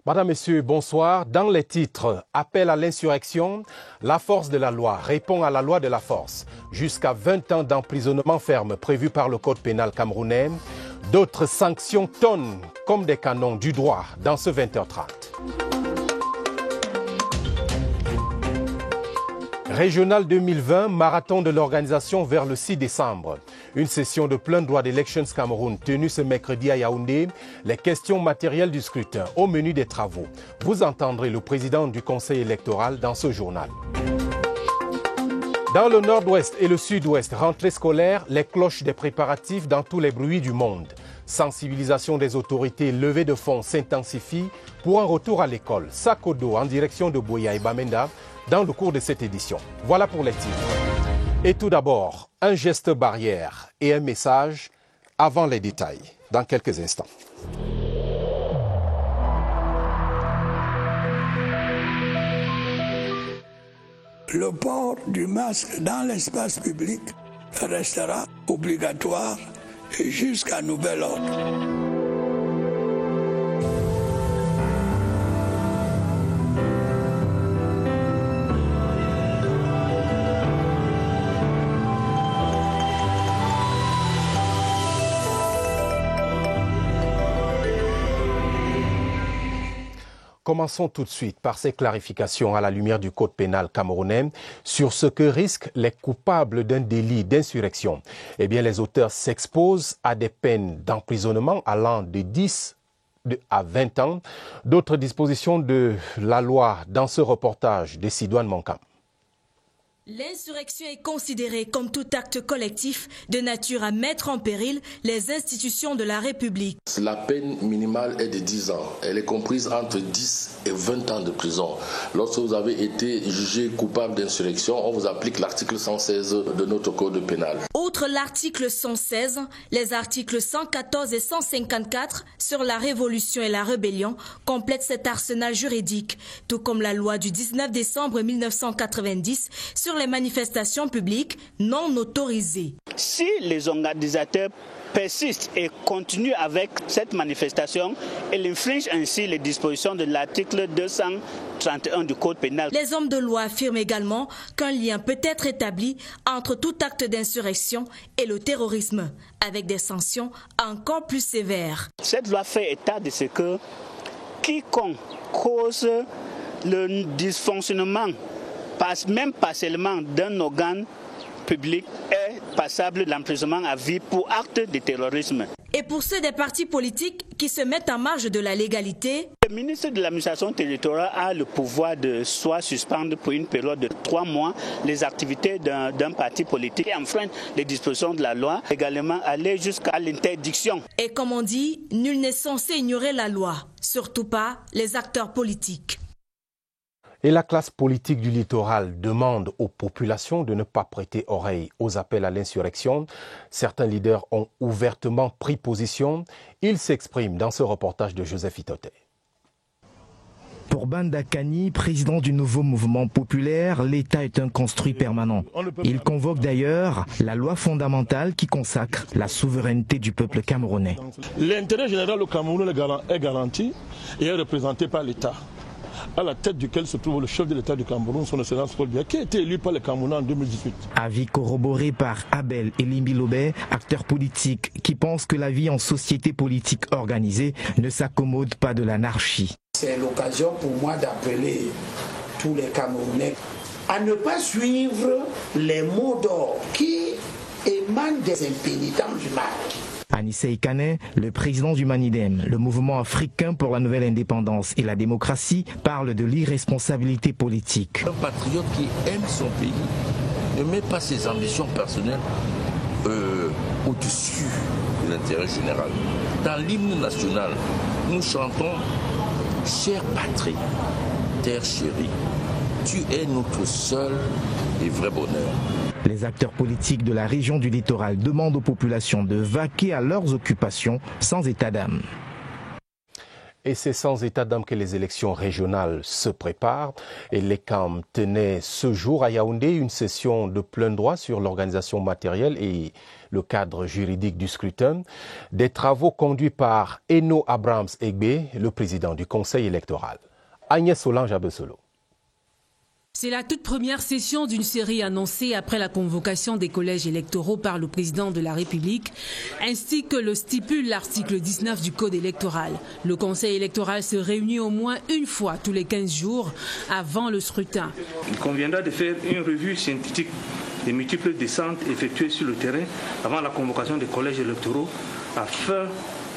Madame, Messieurs, bonsoir. Dans les titres, appel à l'insurrection, la force de la loi répond à la loi de la force. Jusqu'à 20 ans d'emprisonnement ferme prévu par le code pénal camerounais. D'autres sanctions tonnent comme des canons du droit dans ce 20h30. Régional 2020, marathon de l'organisation vers le 6 décembre. Une session de plein droit d'Elections Cameroun tenue ce mercredi à Yaoundé. Les questions matérielles du scrutin au menu des travaux. Vous entendrez le président du conseil électoral dans ce journal. Dans le nord-ouest et le sud-ouest, rentrée scolaire, les cloches des préparatifs dans tous les bruits du monde. Sensibilisation des autorités, levée de fonds s'intensifie pour un retour à l'école. Sac au dos en direction de Boya et Bamenda dans le cours de cette édition. Voilà pour les titres. Et tout d'abord, un geste barrière et un message avant les détails, dans quelques instants. Le port du masque dans l'espace public restera obligatoire jusqu'à nouvel ordre. Commençons tout de suite par ces clarifications à la lumière du code pénal camerounais sur ce que risquent les coupables d'un délit d'insurrection. Eh bien, les auteurs s'exposent à des peines d'emprisonnement allant de 10 à 20 ans. D'autres dispositions de la loi dans ce reportage de Sidoine Monkam. L'insurrection est considérée comme tout acte collectif de nature à mettre en péril les institutions de la République. La peine minimale est de 10 ans. Elle est comprise entre 10 et 20 ans de prison. Lorsque vous avez été jugé coupable d'insurrection, on vous applique l'article 116 de notre code pénal. Outre l'article 116, les articles 114 et 154 sur la révolution et la rébellion complètent cet arsenal juridique, tout comme la loi du 19 décembre 1990 sur les manifestations publiques non autorisées. Si les organisateurs persistent et continuent avec cette manifestation, ils infringent ainsi les dispositions de l'article 231 du Code pénal. Les hommes de loi affirment également qu'un lien peut être établi entre tout acte d'insurrection et le terrorisme, avec des sanctions encore plus sévères. Cette loi fait état de ce que quiconque cause le dysfonctionnement même partiellement d'un organe public est passable d'emprisonnement à vie pour acte de terrorisme. Et pour ceux des partis politiques qui se mettent en marge de la légalité, le ministre de l'administration territoriale a le pouvoir de soit suspendre pour une période de 3 mois les activités d'un parti politique et enfreindre les dispositions de la loi, également aller jusqu'à l'interdiction. Et comme on dit, nul n'est censé ignorer la loi, surtout pas les acteurs politiques. Et la classe politique du littoral demande aux populations de ne pas prêter oreille aux appels à l'insurrection. Certains leaders ont ouvertement pris position. Ils s'expriment dans ce reportage de Joseph Itoté. Pour Banda Kani, président du nouveau mouvement populaire, l'État est un construit permanent. Il convoque d'ailleurs la loi fondamentale qui consacre la souveraineté du peuple camerounais. L'intérêt général au Cameroun est garanti et est représenté par l'État, à la tête duquel se trouve le chef de l'État du Cameroun, son excellence Paul Biya, qui a été élu par les Camerounais en 2018. Avis corroboré par Abel Elimbi Lobé, acteur politique qui pense que la vie en société politique organisée ne s'accommode pas de l'anarchie. C'est l'occasion pour moi d'appeler tous les Camerounais à ne pas suivre les mots d'ordre qui émanent des impénitents du mal. Anissé Kane, le président du Manidem, le mouvement africain pour la nouvelle indépendance et la démocratie, parle de l'irresponsabilité politique. Un patriote qui aime son pays ne met pas ses ambitions personnelles au-dessus de l'intérêt général. Dans l'hymne national, nous chantons « Chère patrie, terre chérie, tu es notre seul et vrai bonheur ». Les acteurs politiques de la région du littoral demandent aux populations de vaquer à leurs occupations sans état d'âme. Et c'est sans état d'âme que les élections régionales se préparent. Et l'ECAM tenait ce jour à Yaoundé une session de plein droit sur l'organisation matérielle et le cadre juridique du scrutin. Des travaux conduits par Eno Abrams Egbe, le président du Conseil électoral. Agnès Solange Abesolo. C'est la toute première session d'une série annoncée après la convocation des collèges électoraux par le président de la République, ainsi que le stipule l'article 19 du Code électoral. Le Conseil électoral se réunit au moins une fois tous les 15 jours avant le scrutin. Il conviendra de faire une revue scientifique des multiples descentes effectuées sur le terrain avant la convocation des collèges électoraux afin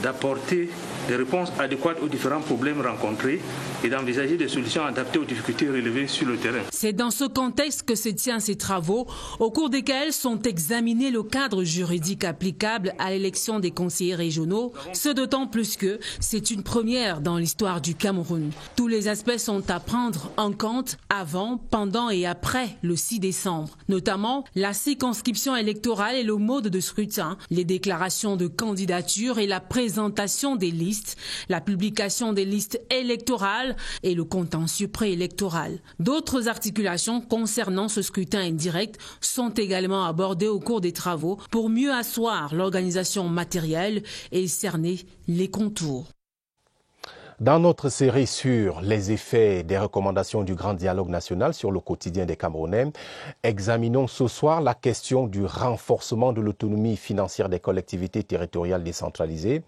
d'apporter des réponses adéquates aux différents problèmes rencontrés et d'envisager des solutions adaptées aux difficultés relevées sur le terrain. C'est dans ce contexte que se tiennent ces travaux, au cours desquels sont examinés le cadre juridique applicable à l'élection des conseillers régionaux, ce d'autant plus que c'est une première dans l'histoire du Cameroun. Tous les aspects sont à prendre en compte avant, pendant et après le 6 décembre, notamment la circonscription électorale et le mode de scrutin, les déclarations de candidature et la présentation des listes, la publication des listes électorales et le contentieux préélectoral. D'autres articulations concernant ce scrutin indirect sont également abordées au cours des travaux pour mieux asseoir l'organisation matérielle et cerner les contours. Dans notre série sur les effets des recommandations du Grand Dialogue national sur le quotidien des Camerounais, examinons ce soir la question du renforcement de l'autonomie financière des collectivités territoriales décentralisées.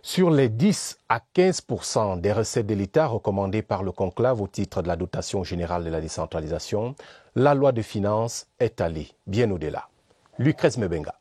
Sur les 10 à 15% des recettes de l'État recommandées par le conclave au titre de la dotation générale de la décentralisation, la loi de finances est allée bien au-delà. Lucrèce Mebenga.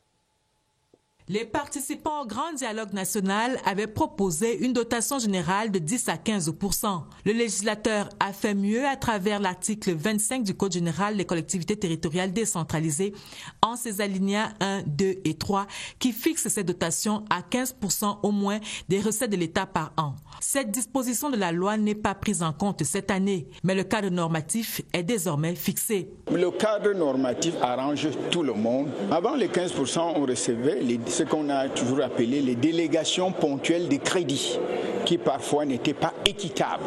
Les participants au Grand Dialogue national avaient proposé une dotation générale de 10 à 15%. Le législateur a fait mieux à travers l'article 25 du Code général des collectivités territoriales décentralisées en ses alinéas 1, 2 et 3 qui fixent ces dotations à 15% au moins des recettes de l'État par an. Cette disposition de la loi n'est pas prise en compte cette année, mais le cadre normatif est désormais fixé. Le cadre normatif arrange tout le monde. Avant les 15%, on recevait ce qu'on a toujours appelé les délégations ponctuelles de crédit, qui parfois n'étaient pas équitables.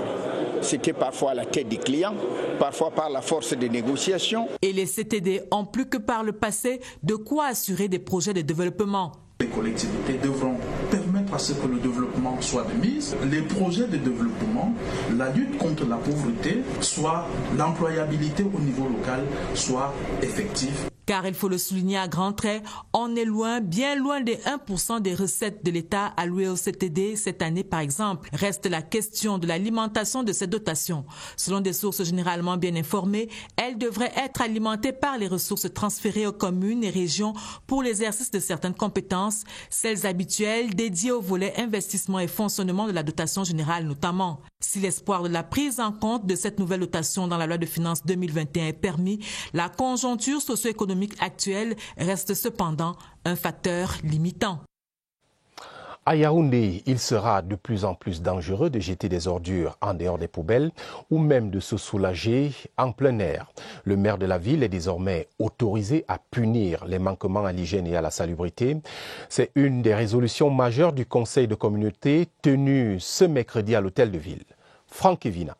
C'était parfois à la tête des clients, parfois par la force des négociations. Et les CTD ont plus que par le passé de quoi assurer des projets de développement. Les collectivités devront permettre à ce que le développement soit de mise, les projets de développement, la lutte contre la pauvreté, soit l'employabilité au niveau local, soit effective. Car il faut le souligner à grands traits, on est loin, bien loin des 1% des recettes de l'État allouées au CTD cette année par exemple. Reste la question de l'alimentation de ces dotations. Selon des sources généralement bien informées, elles devraient être alimentées par les ressources transférées aux communes et régions pour l'exercice de certaines compétences, celles habituelles dédiées au volet investissement et fonctionnement de la dotation générale notamment. Si l'espoir de la prise en compte de cette nouvelle dotation dans la loi de finances 2021 est permis, la conjoncture socio-économique actuelle reste cependant un facteur limitant. À Yaoundé, il sera de plus en plus dangereux de jeter des ordures en dehors des poubelles ou même de se soulager en plein air. Le maire de la ville est désormais autorisé à punir les manquements à l'hygiène et à la salubrité. C'est une des résolutions majeures du Conseil de communauté tenu ce mercredi à l'hôtel de ville. Franck Evina.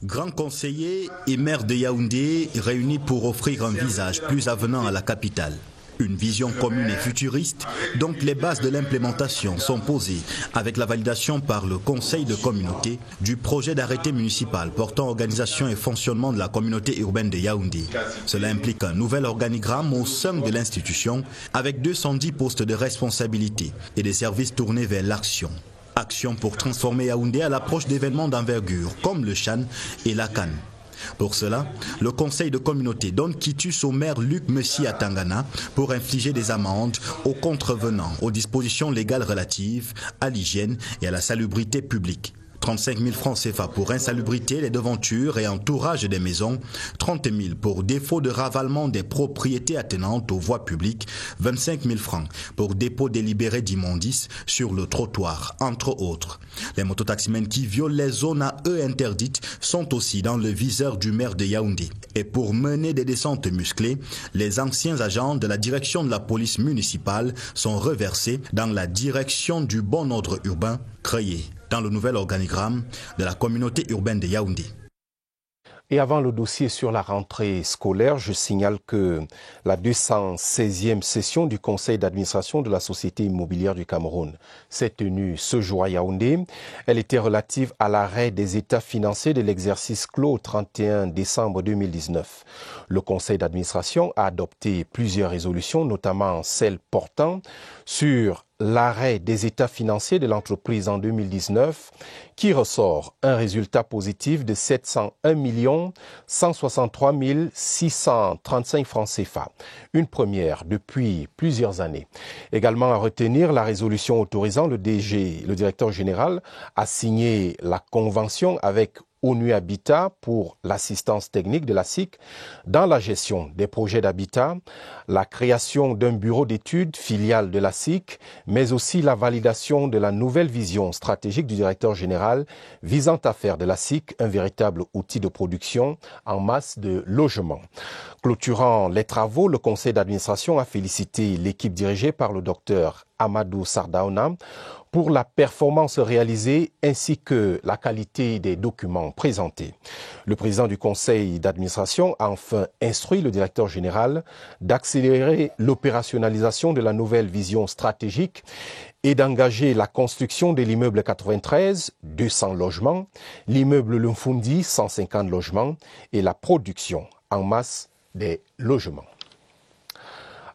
Grand conseiller et maire de Yaoundé réunis pour offrir un visage plus avenant à la capitale. Une vision commune et futuriste, donc les bases de l'implémentation sont posées avec la validation par le Conseil de communauté du projet d'arrêté municipal portant organisation et fonctionnement de la communauté urbaine de Yaoundé. Cela implique un nouvel organigramme au sein de l'institution avec 210 postes de responsabilité et des services tournés vers l'action. Action pour transformer Yaoundé à l'approche d'événements d'envergure comme le Chan et la Cannes. Pour cela, le conseil de communauté donne quitus au maire Luc Messi à Tangana pour infliger des amendes aux contrevenants aux dispositions légales relatives à l'hygiène et à la salubrité publique. 35 000 francs CFA pour insalubrité, les devantures et entourage des maisons, 30 000 pour défaut de ravalement des propriétés attenantes aux voies publiques, 25 000 francs pour dépôt délibéré d'immondices sur le trottoir, entre autres. Les mototaximens qui violent les zones à eux interdites sont aussi dans le viseur du maire de Yaoundé. Et pour mener des descentes musclées, les anciens agents de la direction de la police municipale sont reversés dans la direction du bon ordre urbain créé dans le nouvel organigramme de la communauté urbaine de Yaoundé. Et avant le dossier sur la rentrée scolaire, je signale que la 216e session du conseil d'administration de la Société immobilière du Cameroun s'est tenue ce jour à Yaoundé. Elle était relative à l'arrêt des états financiers de l'exercice clos au 31 décembre 2019. Le conseil d'administration a adopté plusieurs résolutions, notamment celle portant sur l'arrêt des états financiers de l'entreprise en 2019, qui ressort un résultat positif de 701 163 635 francs CFA, une première depuis plusieurs années. Également à retenir la résolution autorisant le directeur général, à signer la convention avec ONU Habitat pour l'assistance technique de la SIC dans la gestion des projets d'habitat, la création d'un bureau d'études filiale de la SIC, mais aussi la validation de la nouvelle vision stratégique du directeur général visant à faire de la SIC un véritable outil de production en masse de logements. Clôturant les travaux, le conseil d'administration a félicité l'équipe dirigée par le docteur Amadou Sardaouna pour la performance réalisée ainsi que la qualité des documents présentés. Le président du conseil d'administration a enfin instruit le directeur général d'accélérer l'opérationnalisation de la nouvelle vision stratégique et d'engager la construction de l'immeuble 93, 200 logements, l'immeuble Lumfundi, 150 logements et la production en masse des logements.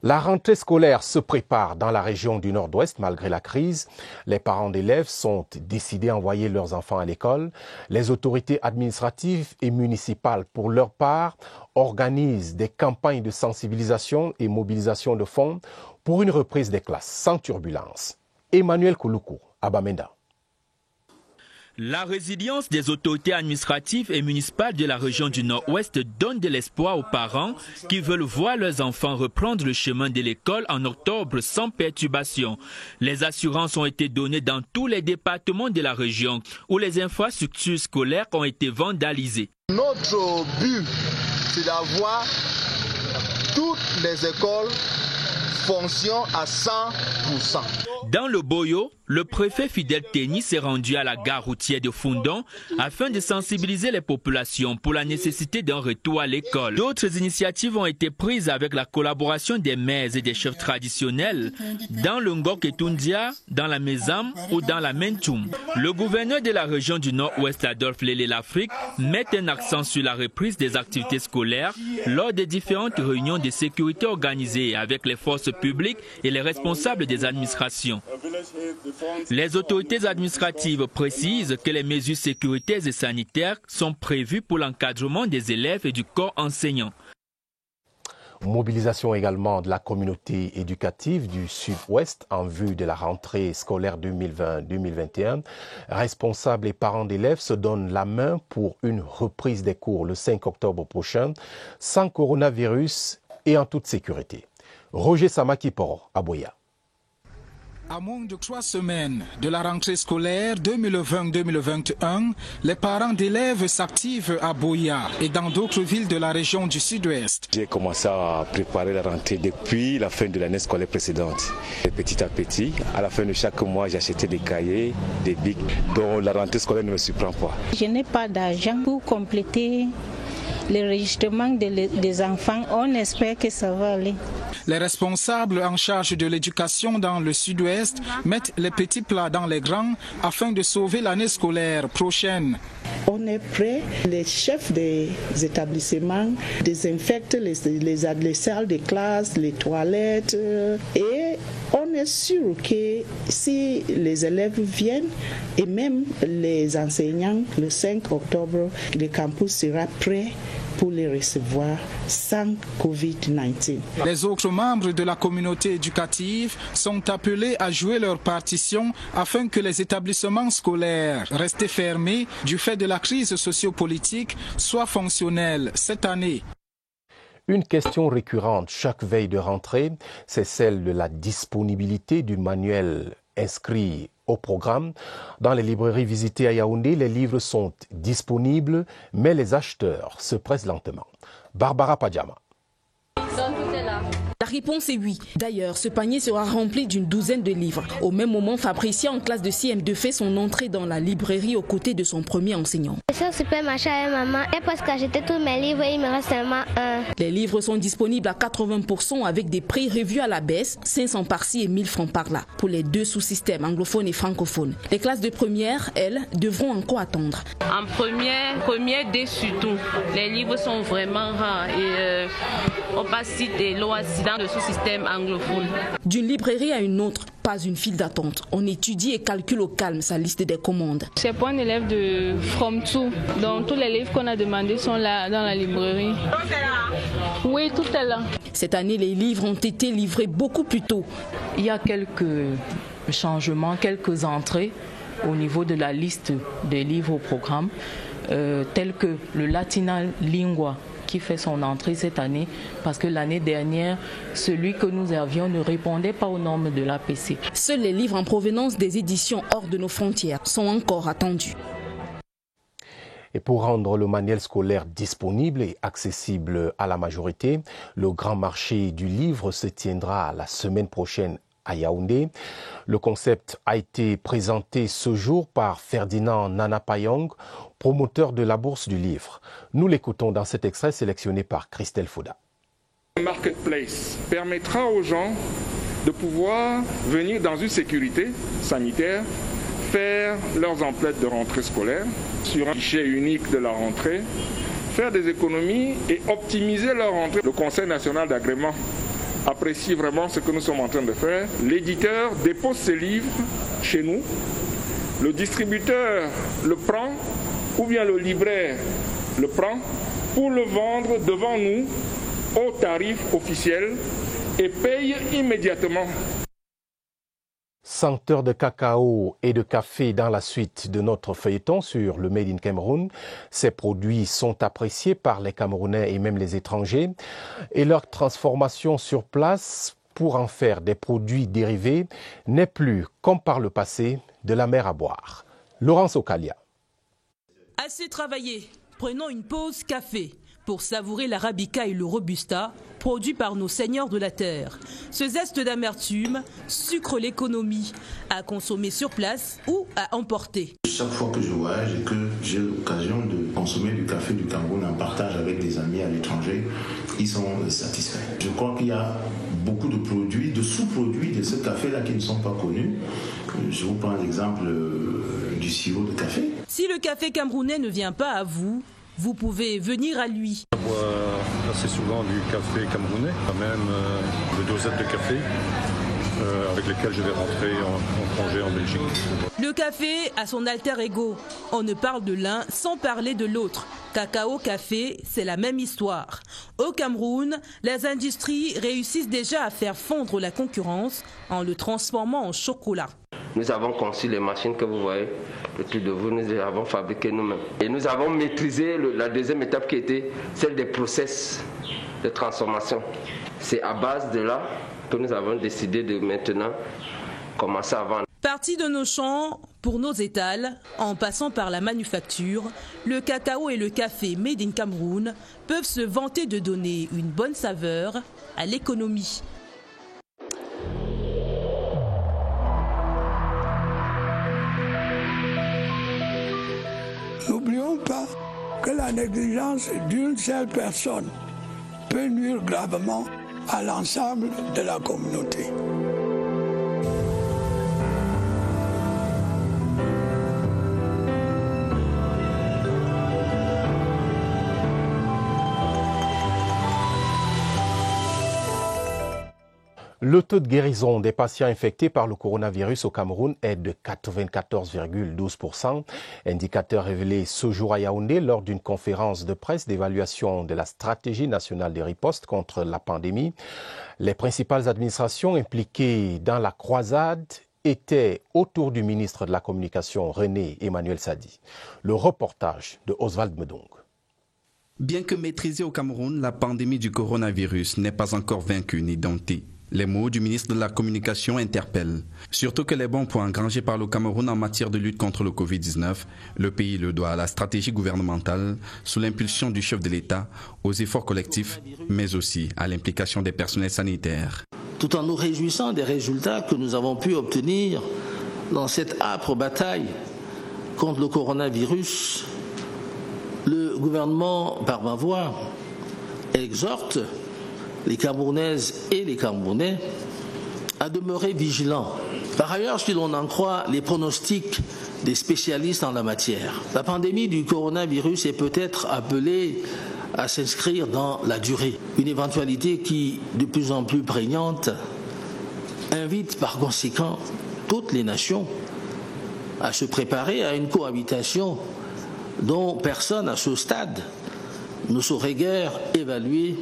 La rentrée scolaire se prépare dans la région du Nord-Ouest malgré la crise. Les parents d'élèves sont décidés à envoyer leurs enfants à l'école. Les autorités administratives et municipales, pour leur part, organisent des campagnes de sensibilisation et mobilisation de fonds pour une reprise des classes sans turbulence. Emmanuel Kouloukou, à Bamenda. La résilience des autorités administratives et municipales de la région du Nord-Ouest donne de l'espoir aux parents qui veulent voir leurs enfants reprendre le chemin de l'école en octobre sans perturbation. Les assurances ont été données dans tous les départements de la région où les infrastructures scolaires ont été vandalisées. Notre but, c'est d'avoir toutes les écoles fonctionnent à 100%. Dans le Boyo, le préfet Fidel Téni s'est rendu à la gare routière de Fundon afin de sensibiliser les populations pour la nécessité d'un retour à l'école. D'autres initiatives ont été prises avec la collaboration des maires et des chefs traditionnels dans le Ngok et Tundia, dans la Mézam ou dans la Mentoum. Le gouverneur de la région du Nord-Ouest, Adolphe Lélé l'Afrique, met un accent sur la reprise des activités scolaires lors des différentes réunions de sécurité organisées avec les forces publiques et les responsables des administrations. Les autorités administratives précisent que les mesures sécuritaires et sanitaires sont prévues pour l'encadrement des élèves et du corps enseignant. Mobilisation également de la communauté éducative du Sud-Ouest en vue de la rentrée scolaire 2020-2021. Responsables et parents d'élèves se donnent la main pour une reprise des cours le 5 octobre prochain, sans coronavirus et en toute sécurité. Roger Samakiporo, à Boya. À moins de 3 semaines de la rentrée scolaire 2020-2021, les parents d'élèves s'activent à Boya et dans d'autres villes de la région du Sud-Ouest. J'ai commencé à préparer la rentrée depuis la fin de l'année scolaire précédente. Et petit à petit, à la fin de chaque mois, j'achetais des cahiers, des bics, dont la rentrée scolaire ne me surprend pas. Je n'ai pas d'argent pour compléter l'enregistrement des enfants. On espère que ça va aller. Les responsables en charge de l'éducation dans le Sud-Ouest mettent les petits plats dans les grands afin de sauver l'année scolaire prochaine. On est prêt. Les chefs des établissements désinfectent les salles de classe, les toilettes et on est sûr que si les élèves viennent et même les enseignants, le 5 octobre, le campus sera prêt pour les recevoir sans Covid-19. Les autres membres de la communauté éducative sont appelés à jouer leur partition afin que les établissements scolaires restés fermés du fait de la crise sociopolitique soient fonctionnels cette année. Une question récurrente chaque veille de rentrée, c'est celle de la disponibilité du manuel inscrit au programme. Dans les librairies visitées à Yaoundé, les livres sont disponibles, mais les acheteurs se pressent lentement. Barbara Padjama. La réponse est oui. D'ailleurs, ce panier sera rempli d'une douzaine de livres. Au même moment, Fabricia, en classe de CM2, fait son entrée dans la librairie aux côtés de son premier enseignant. Je suis au supermarché avec maman et parce que j'étais tous mes livres, il me reste seulement un. Les livres sont disponibles à 80% avec des prix revus à la baisse, 500 par-ci et 1000 francs par-là, pour les deux sous-systèmes anglophones et francophones. Les classes de première, elles, devront encore attendre. En première D surtout, les livres sont vraiment rares et on passe des lois dans le sous-système anglophone. D'une librairie à une autre, pas une file d'attente. On étudie et calcule au calme sa liste des commandes. Je suis pas un élève de From To, donc tous les livres qu'on a demandés sont là dans la librairie. Oui, tout est là. Cette année, les livres ont été livrés beaucoup plus tôt. Il y a quelques changements, quelques entrées au niveau de la liste des livres au programme, tels que le Latina Lingua, qui fait son entrée cette année, parce que l'année dernière, celui que nous avions ne répondait pas aux normes de l'APC. Seuls les livres en provenance des éditions hors de nos frontières sont encore attendus. Et pour rendre le manuel scolaire disponible et accessible à la majorité, le grand marché du livre se tiendra la semaine prochaine à Yaoundé. Le concept a été présenté ce jour par Ferdinand Nanapayong, promoteur de la Bourse du Livre. Nous l'écoutons dans cet extrait sélectionné par Christelle Fouda. Le marketplace permettra aux gens de pouvoir venir dans une sécurité sanitaire, faire leurs emplettes de rentrée scolaire sur un guichet unique de la rentrée, faire des économies et optimiser leur rentrée. Le Conseil national d'agrément apprécie vraiment ce que nous sommes en train de faire. L'éditeur dépose ses livres chez nous, le distributeur le prend ou bien le libraire le prend pour le vendre devant nous au tarif officiel et paye immédiatement. Senteurs de cacao et de café dans la suite de notre feuilleton sur le Made in Cameroun. Ces produits sont appréciés par les Camerounais et même les étrangers. Et leur transformation sur place pour en faire des produits dérivés n'est plus, comme par le passé, de la mer à boire. Laurence Okalia. Assez travaillé, prenons une pause café pour savourer l'arabica et le robusta produits par nos seigneurs de la terre. Ce zeste d'amertume sucre l'économie, à consommer sur place ou à emporter. Chaque fois que je voyage et que j'ai l'occasion de consommer du café du Cameroun en partage avec des amis à l'étranger, ils sont satisfaits. Je crois qu'il y a beaucoup de produits, de sous-produits de ce café-là qui ne sont pas connus. Je vous prends l'exemple du sirop de café. Si le café camerounais ne vient pas à vous, vous pouvez venir à lui. Je bois assez souvent du café camerounais, quand même de dosettes de café avec lesquelles je vais rentrer en congé en Belgique. Le café a son alter ego. On ne parle de l'un sans parler de l'autre. Cacao, café, c'est la même histoire. Au Cameroun, les industries réussissent déjà à faire fondre la concurrence en le transformant en chocolat. Nous avons conçu les machines que vous voyez autour de vous, nous les avons fabriquées nous-mêmes. Et nous avons maîtrisé la deuxième étape qui était celle des process de transformation. C'est à base de là que nous avons décidé de maintenant commencer à vendre. Parti de nos champs pour nos étals, en passant par la manufacture, le cacao et le café made in Cameroun peuvent se vanter de donner une bonne saveur à l'économie. N'oublions pas que la négligence d'une seule personne peut nuire gravement à l'ensemble de la communauté. Le taux de guérison des patients infectés par le coronavirus au Cameroun est de 94,12%, indicateur révélé ce jour à Yaoundé lors d'une conférence de presse d'évaluation de la stratégie nationale de riposte contre la pandémie. Les principales administrations impliquées dans la croisade étaient autour du ministre de la Communication, René Emmanuel Sadi. Le reportage de Oswald Medong. Bien que maîtrisée au Cameroun, la pandémie du coronavirus n'est pas encore vaincue ni domptée. Les mots du ministre de la Communication interpellent. Surtout que les bons points engrangés par le Cameroun en matière de lutte contre le Covid-19, le pays le doit à la stratégie gouvernementale, sous l'impulsion du chef de l'État, aux efforts collectifs, mais aussi à l'implication des personnels sanitaires. Tout en nous réjouissant des résultats que nous avons pu obtenir dans cette âpre bataille contre le coronavirus, le gouvernement, par ma voix, exhorte les Camerounaises et les Camerounais à demeurer vigilants. Par ailleurs, si l'on en croit les pronostics des spécialistes en la matière, la pandémie du coronavirus est peut-être appelée à s'inscrire dans la durée. Une éventualité qui, de plus en plus prégnante, invite par conséquent toutes les nations à se préparer à une cohabitation dont personne à ce stade ne saurait guère évaluer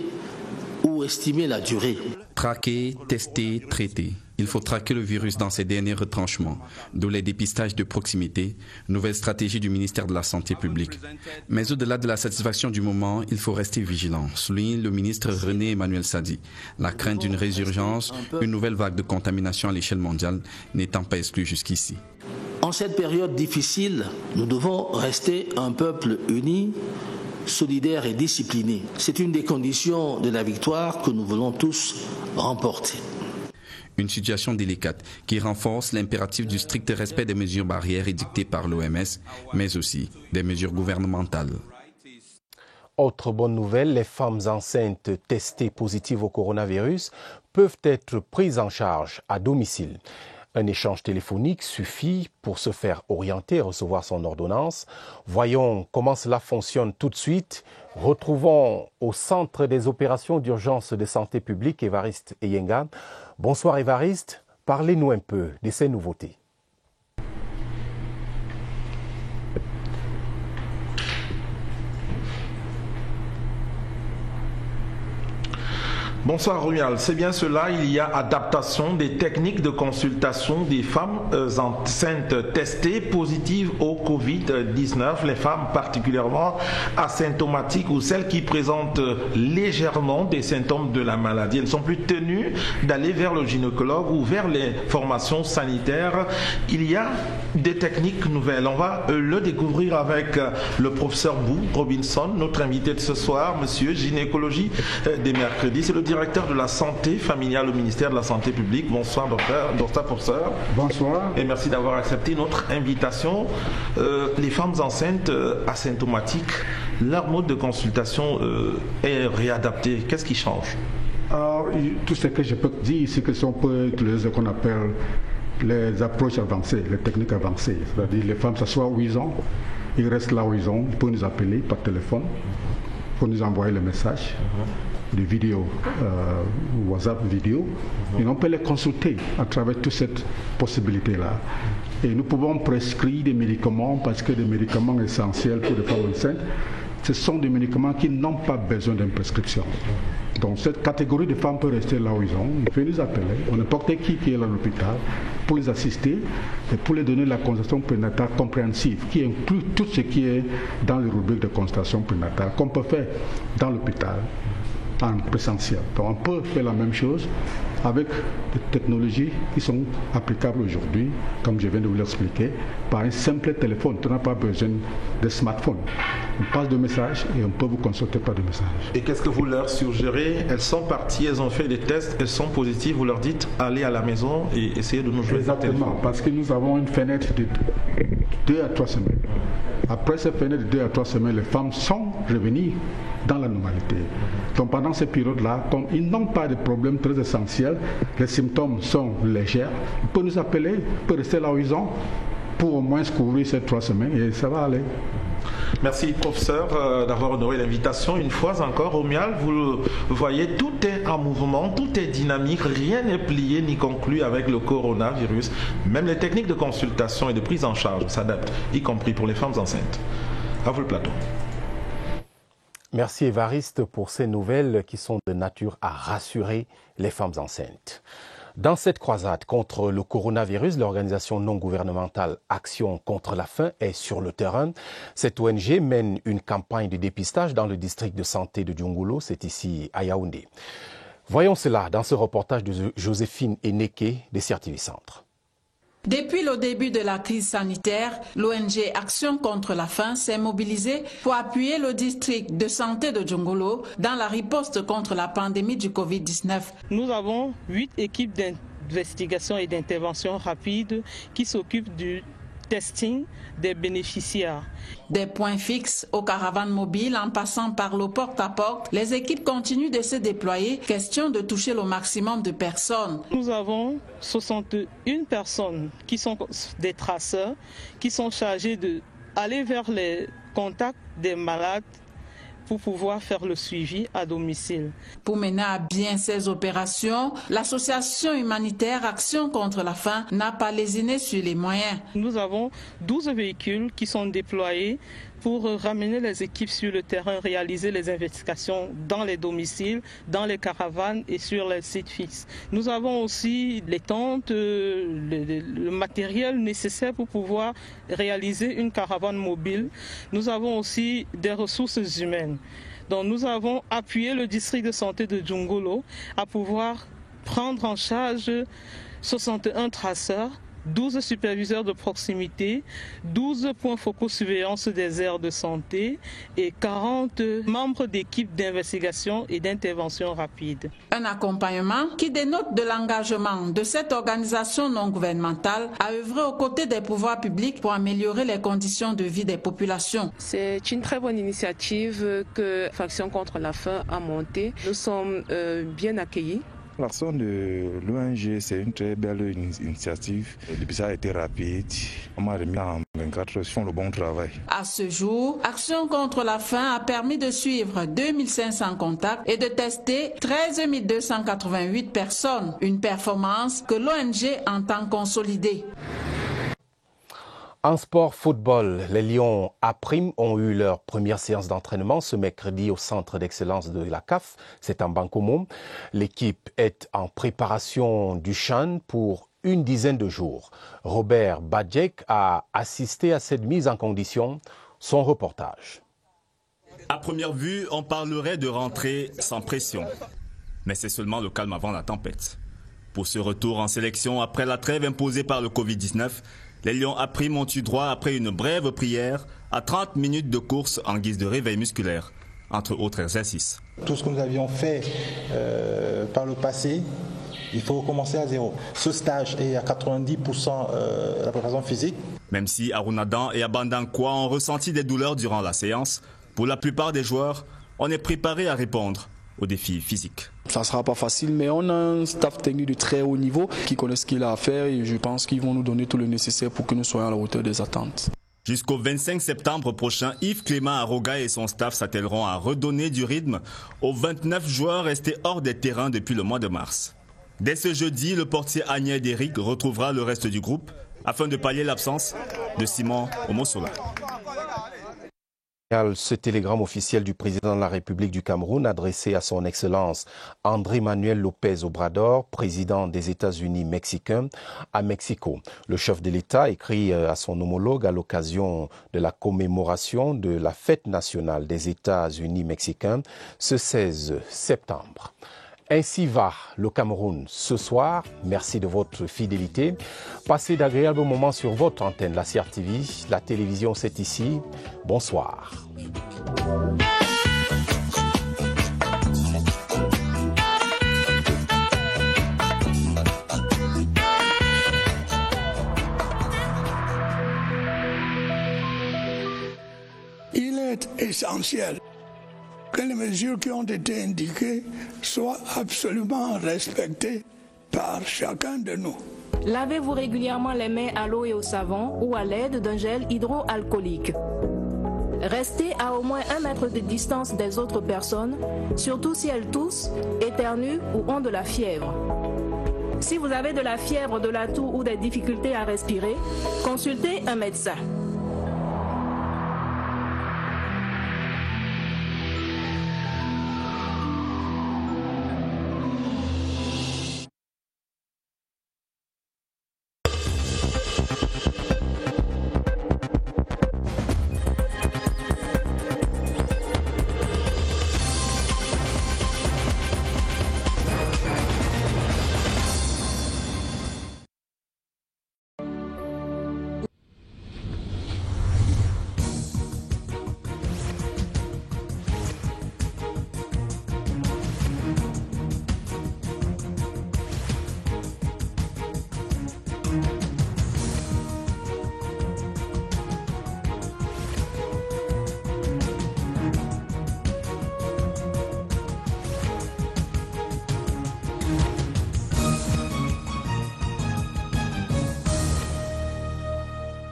ou estimer la durée. Traquer, tester, traiter. Il faut traquer le virus dans ses derniers retranchements, d'où les dépistages de proximité, nouvelle stratégie du ministère de la Santé publique. Mais au-delà de la satisfaction du moment, il faut rester vigilant, souligne le ministre René Emmanuel Sadi. La crainte d'une résurgence, une nouvelle vague de contamination à l'échelle mondiale n'étant pas exclue jusqu'ici. En cette période difficile, nous devons rester un peuple uni, solidaire et discipliné. C'est une des conditions de la victoire que nous voulons tous remporter. Une situation délicate qui renforce l'impératif du strict respect des mesures barrières édictées par l'OMS, mais aussi des mesures gouvernementales. Autre bonne nouvelle, les femmes enceintes testées positives au coronavirus peuvent être prises en charge à domicile. Un échange téléphonique suffit pour se faire orienter et recevoir son ordonnance. Voyons comment cela fonctionne tout de suite. Retrouvons au centre des opérations d'urgence de santé publique Évariste Eyenga. Bonsoir Évariste, parlez-nous un peu de ces nouveautés. Bonsoir Rumial, c'est bien cela, il y a adaptation des techniques de consultation des femmes enceintes testées positives au Covid-19, les femmes particulièrement asymptomatiques ou celles qui présentent légèrement des symptômes de la maladie. Elles ne sont plus tenues d'aller vers le gynécologue ou vers les formations sanitaires. Il y a des techniques nouvelles, on va le découvrir avec le professeur Bou Robinson, notre invité de ce soir, monsieur gynécologie des mercredis, c'est le directeur de la santé familiale au ministère de la Santé publique. Bonsoir docteur professeur. Bonsoir. Et merci d'avoir accepté notre invitation. Les femmes enceintes asymptomatiques, leur mode de consultation est réadapté. Qu'est-ce qui change? Alors, tout ce que je peux dire, c'est que si on peut utiliser ce qu'on appelle les approches avancées, les techniques avancées. C'est-à-dire les femmes s'assoient où ils sont, ils restent là où ils sont, ils peuvent nous appeler par téléphone, pour nous envoyer le message. Des vidéos, WhatsApp vidéo, et on peut les consulter à travers toute cette possibilité-là. Et nous pouvons prescrire des médicaments parce que des médicaments essentiels pour les femmes enceintes, ce sont des médicaments qui n'ont pas besoin d'une prescription. Donc cette catégorie de femmes peut rester là où ils sont, ils peuvent nous appeler, n'importe qui est là à l'hôpital, pour les assister et pour les donner la consultation prénatale compréhensive, qui inclut tout ce qui est dans les rubriques de consultation prénatale, qu'on peut faire dans l'hôpital en présentiel. Donc on peut faire la même chose avec des technologies qui sont applicables aujourd'hui, comme je viens de vous l'expliquer, par un simple téléphone. Tu n'as pas besoin de smartphone. On passe de messages et on peut vous consulter par des messages. Et qu'est-ce que vous leur suggérez? Elles sont parties, elles ont fait des tests, elles sont positives, vous leur dites allez à la maison et essayez de nous jouer. Exactement, parce que nous avons une fenêtre de 2 à 3 semaines. Après cette fenêtre de 2 à 3 semaines, les femmes sont revenues dans la normalité. Donc pendant cette période-là, comme ils n'ont pas de problème très essentiel, les symptômes sont légers, ils peuvent nous appeler, ils peuvent rester là où ils sont pour au moins se couvrir ces 3 semaines et ça va aller. Merci professeur d'avoir honoré l'invitation. Une fois encore, au MIAL, vous le voyez, tout est en mouvement, tout est dynamique, rien n'est plié ni conclu avec le coronavirus. Même les techniques de consultation et de prise en charge s'adaptent, y compris pour les femmes enceintes. À vous le plateau. Merci Évariste pour ces nouvelles qui sont de nature à rassurer les femmes enceintes. Dans cette croisade contre le coronavirus, l'organisation non gouvernementale Action contre la faim est sur le terrain. Cette ONG mène une campagne de dépistage dans le district de santé de Djungoulo, c'est ici à Yaoundé. Voyons cela dans ce reportage de Joséphine Eneke des CRTV Centre. Depuis le début de la crise sanitaire, l'ONG Action contre la faim s'est mobilisée pour appuyer le district de santé de Djongolo dans la riposte contre la pandémie du Covid-19. Nous avons 8 équipes d'investigation et d'intervention rapide qui s'occupent du testing des bénéficiaires. Des points fixes aux caravanes mobiles en passant par le porte-à-porte, les équipes continuent de se déployer, question de toucher le maximum de personnes. Nous avons 61 personnes qui sont des traceurs, qui sont chargés d'aller vers les contacts des malades pour pouvoir faire le suivi à domicile. Pour mener à bien ces opérations, l'association humanitaire Action contre la faim n'a pas lésiné sur les moyens. Nous avons 12 véhicules qui sont déployés pour ramener les équipes sur le terrain, réaliser les investigations dans les domiciles, dans les caravanes et sur les sites fixes. Nous avons aussi les tentes, le matériel nécessaire pour pouvoir réaliser une caravane mobile. Nous avons aussi des ressources humaines. Donc nous avons appuyé le district de santé de Djongolo à pouvoir prendre en charge 61 traceurs, 12 superviseurs de proximité, 12 points focaux surveillance des aires de santé et 40 membres d'équipes d'investigation et d'intervention rapide. Un accompagnement qui dénote de l'engagement de cette organisation non gouvernementale à œuvrer aux côtés des pouvoirs publics pour améliorer les conditions de vie des populations. C'est une très bonne initiative que Action contre la faim a montée. Nous sommes bien accueillis. L'action de l'ONG, c'est une très belle initiative. Le ça a été rapide. On m'a remis en 24 heures, ils font le bon travail. À ce jour, Action contre la faim a permis de suivre 2500 contacts et de tester 13 288 personnes. Une performance que l'ONG entend consolider. En sport football, les Lions A-Prime ont eu leur première séance d'entraînement ce mercredi au centre d'excellence de la CAF, c'est en Bankomo. L'équipe est en préparation du CHAN pour une dizaine de jours. Robert Badjek a assisté à cette mise en condition. Son reportage. À première vue, on parlerait de rentrée sans pression. Mais c'est seulement le calme avant la tempête. Pour ce retour en sélection après la trêve imposée par le Covid-19, les Lions A-Prime ont eu droit, après une brève prière, à 30 minutes de course en guise de réveil musculaire, entre autres exercices. Tout ce que nous avions fait par le passé, il faut recommencer à zéro. Ce stage est à 90% la préparation physique. Même si Arunadan et Abandankwa ont ressenti des douleurs durant la séance, pour la plupart des joueurs, on est préparé à répondre aux défis physiques. Ça ne sera pas facile, mais on a un staff technique de très haut niveau qui connaît ce qu'il a à faire et je pense qu'ils vont nous donner tout le nécessaire pour que nous soyons à la hauteur des attentes. Jusqu'au 25 septembre prochain, Yves Clément Aroga et son staff s'attelleront à redonner du rythme aux 29 joueurs restés hors des terrains depuis le mois de mars. Dès ce jeudi, le portier Agnès Déric retrouvera le reste du groupe afin de pallier l'absence de Simon Omosola. Ce télégramme officiel du président de la République du Cameroun adressé à son Excellence André Manuel López Obrador, président des États-Unis mexicains, à Mexico. Le chef de l'État écrit à son homologue à l'occasion de la commémoration de la fête nationale des États-Unis mexicains ce 16 septembre. Ainsi va le Cameroun ce soir. Merci de votre fidélité. Passez d'agréables moments sur votre antenne, la CRTV. La télévision, c'est ici. Bonsoir. Il est essentiel que les mesures qui ont été indiquées soient absolument respectées par chacun de nous. Lavez-vous régulièrement les mains à l'eau et au savon ou à l'aide d'un gel hydroalcoolique. Restez à au moins 1 mètre de distance des autres personnes, surtout si elles toussent, éternuent ou ont de la fièvre. Si vous avez de la fièvre, de la toux ou des difficultés à respirer, consultez un médecin.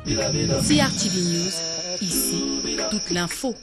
CRTV News, ici, toute l'info.